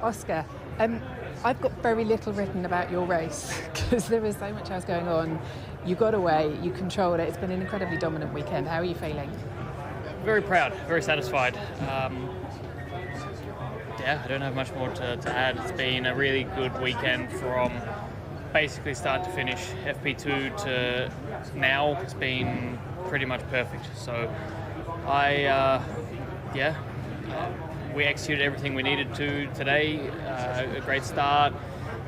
Oscar, I've got very little written about your race because there was so much else going on. You got away, you controlled it. It's been an incredibly dominant weekend. How are you feeling? Very proud, very satisfied. I don't have much more to add. It's been a really good weekend from basically start to finish. FP2 to now, it's been pretty much perfect. So we executed everything we needed to today. A great start,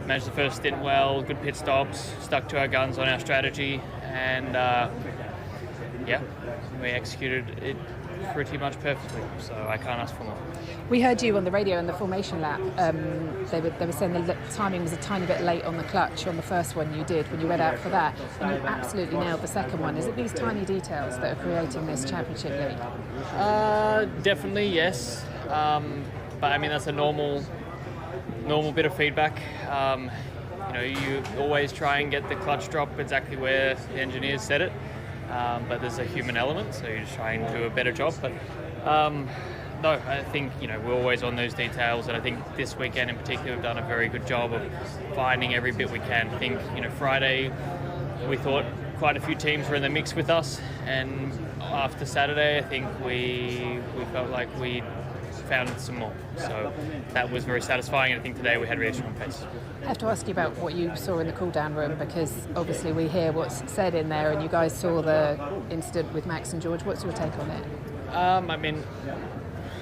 managed the first stint well, good pit stops, stuck to our guns on our strategy, and we executed it pretty much perfectly, so I can't ask for more. We heard you on the radio in the formation lap. They were saying the timing was a tiny bit late on the clutch on the first one you did when you went out for that, and you absolutely nailed the second one. Is it these tiny details that are creating this championship lead? Definitely, yes. But I mean, that's a normal bit of feedback. You always try and get the clutch drop exactly where the engineers set it. But there's a human element, so you're just trying to do a better job. But no, I think we're always on those details, and I think this weekend in particular we've done a very good job of finding every bit we can. I think Friday we thought quite a few teams were in the mix with us, and after Saturday I think we felt like we found some more. So that was very satisfying, and I think today we had really strong pace. I have to ask you about what you saw in the cool-down room, because obviously we hear what's said in there, and you guys saw the incident with Max and George. What's your take on it?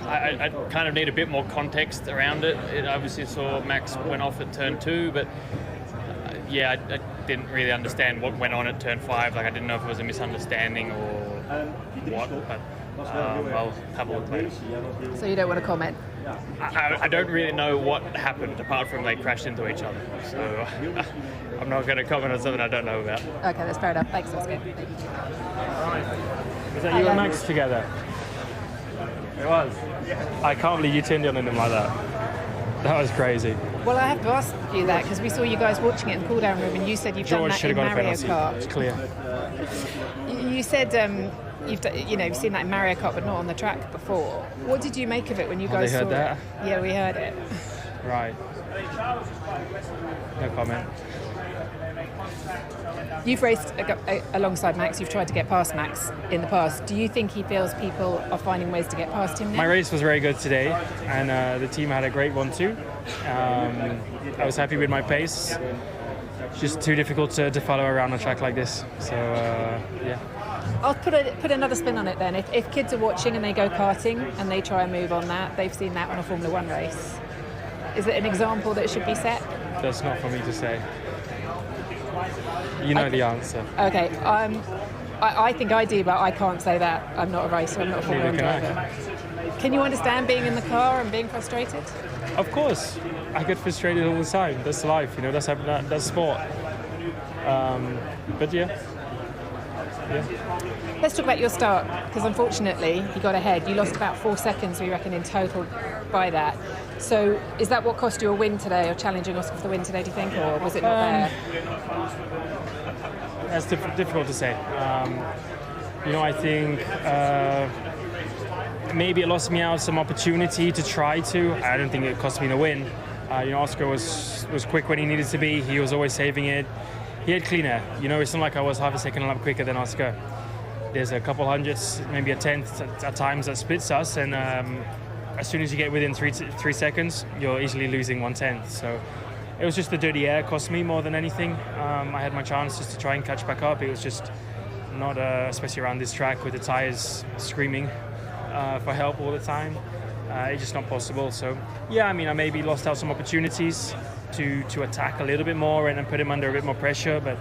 I kind of need a bit more context around it. It obviously saw Max went off at turn 2, but I didn't really understand what went on at turn 5. Like, I didn't know if it was a misunderstanding or what, but I'll have a look later. So you don't want to comment? I don't really know what happened apart from they crashed into each other. So I'm not going to comment on something I don't know about. Okay, that's fair enough. Thanks, Oscar. Was that you and Max together? It was. I can't believe you turned on him like that. That was crazy. Well, I have to ask you that because we saw you guys watching it in the cool-down room, and you said you've done that in Mario Kart. It's clear. You said you've seen that in Mario Kart, but not on the track before. What did you make of it when you guys saw it? That? Yeah, we heard it. Right. No comment. You've raced alongside Max. You've tried to get past Max in the past. Do you think he feels people are finding ways to get past him now? My race was very good today, and the team had a great one too. I was happy with my pace. It's just too difficult to follow around a track like this. So, I'll put another spin on it then. If kids are watching and they go karting and they try and move on that, they've seen that on a Formula 1 race. Is it an example that should be set? That's not for me to say. You know the answer. Okay. I think I do, but I can't say that. I'm not a racer. I'm not a Formula 1 driver. Can you understand being in the car and being frustrated? Of course. I get frustrated all the time. That's life. That's sport. But yeah. Let's talk about your start, because unfortunately you got ahead. You lost about 4 seconds, we reckon, in total by that. So is that what cost you a win today, or challenging Oscar for the win today, do you think, or was it not there? That's difficult to say. I think maybe it lost me out some opportunity to try to. I don't think it cost me the win. Oscar was quick when he needed to be. He was always saving it. He had cleaner. It's not like I was half a second a lap quicker than Oscar. There's a couple hundredths, maybe a tenth at times that splits us, and as soon as you get within 3 seconds, you're easily losing 1/10. So it was just the dirty air cost me more than anything. I had my chance just to try and catch back up. It was just not, especially around this track with the tires screaming for help all the time. It's just not possible. So I maybe lost out some opportunities to attack a little bit more and put him under a bit more pressure, but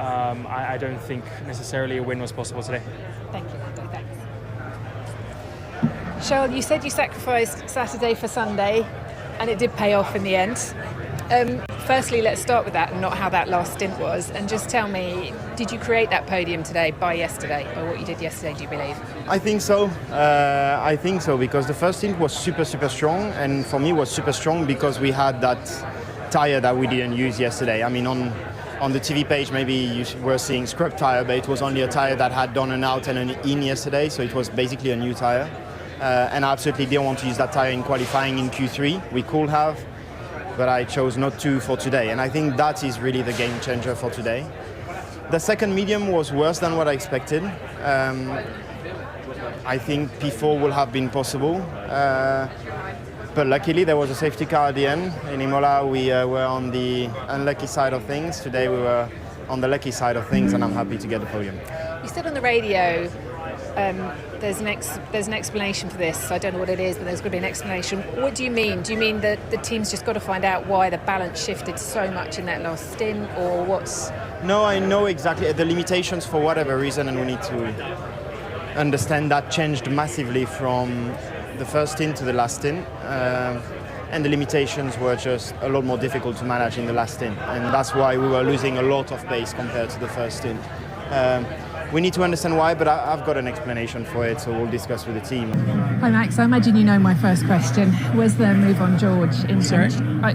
I don't think necessarily a win was possible today. Thank you. Thanks. Charles, you said you sacrificed Saturday for Sunday, and it did pay off in the end. Firstly, let's start with that and not how that last stint was, and just tell me, did you create that podium today by yesterday, or what you did yesterday, do you believe? I think so. Because the first stint was super strong, and for me was super strong because we had that tire that we didn't use yesterday. On the TV page, maybe you were seeing scrub tire, but it was only a tire that had done an out and an in yesterday, so it was basically a new tire. And I absolutely didn't want to use that tire in qualifying in Q3. We could have. but I chose not to for today. And I think that is really the game changer for today. The second medium was worse than what I expected. I think P4 would have been possible. But luckily there was a safety car at the end. In Imola we were on the unlucky side of things. Today we were on the lucky side of things, and I'm happy to get the podium. You said on the radio there's an explanation for this. I don't know what it is, but there's going to be an explanation. What do you mean? Do you mean that the team's just got to find out why the balance shifted so much in that last stint, or what's... No, I know exactly the limitations for whatever reason, and we need to understand that changed massively from the first stint to the last stint. And the limitations were just a lot more difficult to manage in the last stint, and that's why we were losing a lot of pace compared to the first stint. We need to understand why, but I've got an explanation for it, so we'll discuss with the team. Hi Max, I imagine you know my first question. Was the move on George intentional?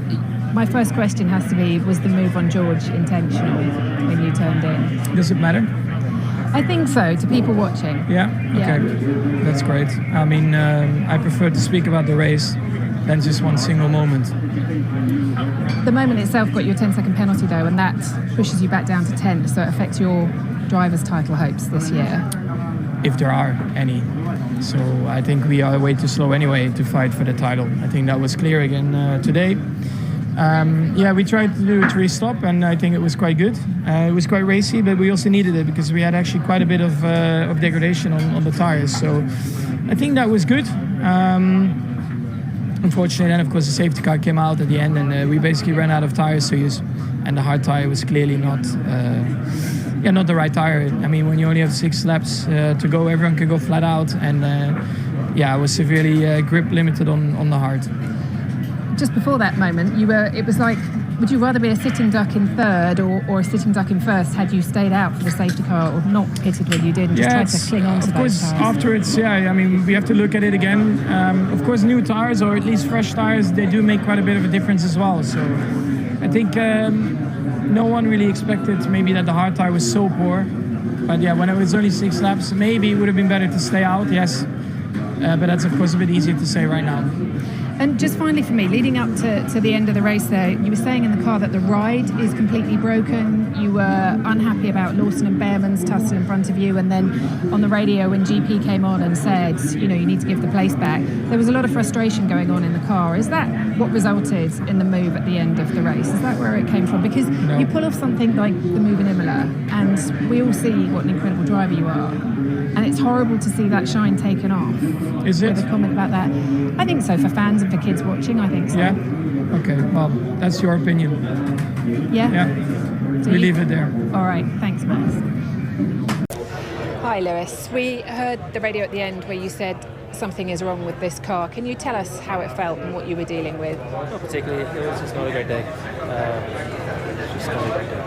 My first question has to be, was the move on George intentional when you turned in? Does it matter? I think so, to people watching. Yeah? Okay. That's great. I mean, I prefer to speak about the race than just one single moment. The moment itself got you a 10-second penalty though, and that pushes you back down to 10th, so it affects your driver's title hopes this year. If there are any. So I think we are way too slow anyway to fight for the title. I think that was clear again today. We tried to do a 3-stop, and I think it was quite good. It was quite racy, but we also needed it because we had actually quite a bit of degradation on the tires. So I think that was good. Unfortunately, then of course the safety car came out at the end, and we basically ran out of tires to use, and the hard tire was clearly not the right tire. I mean, when you only have 6 laps to go, everyone can go flat out, and I was severely grip limited on the hard. Just before that moment, it was like, would you rather be a sitting duck in third or a sitting duck in first had you stayed out for the safety car or not pitted when you did and just tried to cling on to those tires? Of course, afterwards, we have to look at it again. Of course, new tires, or at least fresh tires, they do make quite a bit of a difference as well. So I think no one really expected maybe that the hard tire was so poor. But when it was only 6 laps, maybe it would have been better to stay out, yes. But that's, of course, a bit easier to say right now. And just finally for me, leading up to the end of the race there, you were saying in the car that the ride is completely broken. You were unhappy about Lawson and Behrman's tussle in front of you, and then on the radio when GP came on and said, you need to give the place back, there was a lot of frustration going on in the car. Is that what resulted in the move at the end of the race? Is that where it came from? Because you pull off something like the move in Imola, and we all see what an incredible driver you are. And it's horrible to see that shine taken off. Is it? With a comment about that. I think so, for fans and for kids watching, I think so. Yeah? Okay, well, that's your opinion. Yeah? Yeah. So we leave it there. All right, thanks, Max. Hi, Lewis. We heard the radio at the end where you said something is wrong with this car. Can you tell us how it felt and what you were dealing with? Not particularly. It was just not a great day. Just not a great day.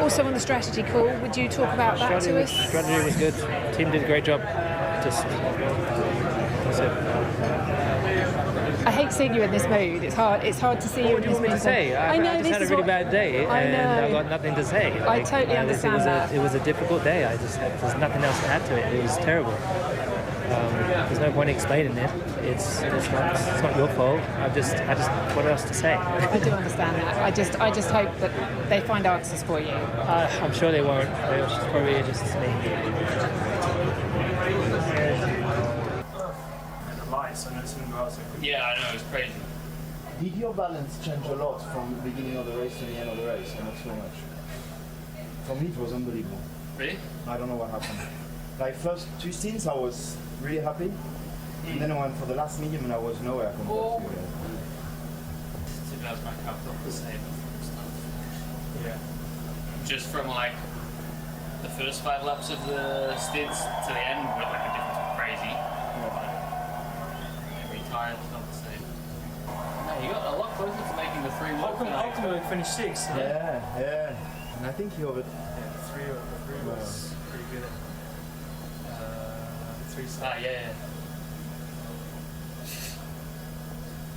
Also on the strategy call, would you talk about that to us? Strategy was good. Team did a great job. That's it. I hate seeing you in this mood. It's hard to see you in this mood. What do you want me to say? I know I just had a really bad day, and I've got nothing to say. I totally understand that. It was a difficult day. There's nothing else to add to it. It was terrible. There's no point explaining it. It's not your fault. I just what else to say? I do understand that. I just hope that they find answers for you. I'm sure they won't. They'll probably just me. Yeah, I know, it's crazy. Did your balance change a lot from the beginning of the race to the end of the race, or not so much? For me, it was unbelievable. Really? I don't know what happened. Like, first 2 stints, I was really happy. And then I went for the last medium and I was nowhere compared to it. That's my cup off the same stuff. Yeah. Just from like the first 5 laps of the stints to the end, with like a difference crazy. Every tire's not the same. No, you got a lot closer to making the 3 walk. Ultimately finished 6th. Yeah. And I think he over. Yeah, the 3 was pretty good. 3 yeah.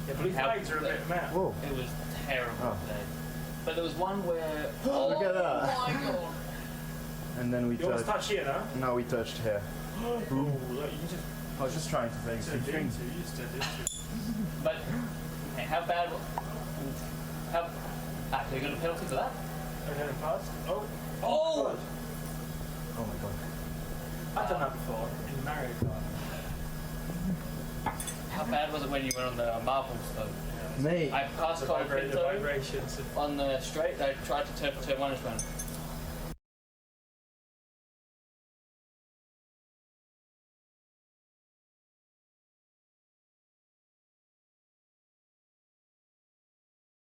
Yeah, blue flags are a bit mad. Whoa. It was terrible today. But there was one where... Look at that. Oh my god. And then we You almost touched here, no? Now we touched here. Ooh, look, you just I was just trying to fix turned the into. You just turned into. But bad? How? Actually, you got a penalty for that? Oh Oh! my god. I've done that before in Mario Kart. How bad was it when you went on the marbles though? Mate, I passed Cole The vibrations. on the straight. They tried to turn for turn one and just went.